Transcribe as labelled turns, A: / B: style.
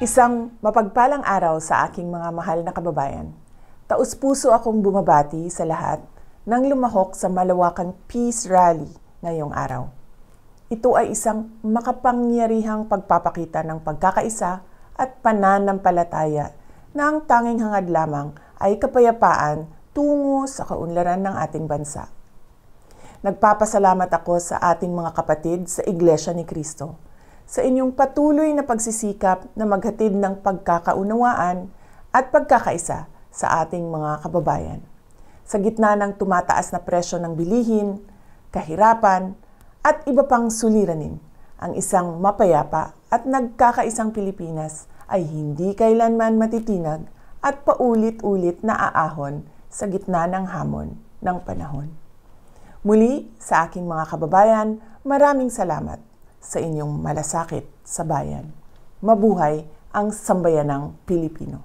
A: Isang mapagpalang araw sa aking mga mahal na kababayan. Taus-puso akong bumabati sa lahat nang lumahok sa malawakang Peace Rally ngayong araw. Ito ay isang makapangyarihang pagpapakita ng pagkakaisa at pananampalataya na ang tanging hangad lamang ay kapayapaan tungo sa kaunlaran ng ating bansa. Nagpapasalamat ako sa ating mga kapatid sa Iglesia ni Cristo sa inyong patuloy na pagsisikap na maghatid ng pagkakaunawaan at pagkakaisa sa ating mga kababayan. Sa gitna ng tumataas na presyo ng bilihin, kahirapan, at iba pang suliranin, ang isang mapayapa at nagkakaisang Pilipinas ay hindi kailanman matitinag at paulit-ulit na aahon sa gitna ng hamon ng panahon. Muli, sa aking mga kababayan, maraming salamat sa inyong malasakit sa bayan. Mabuhay ang sambayanang Pilipino.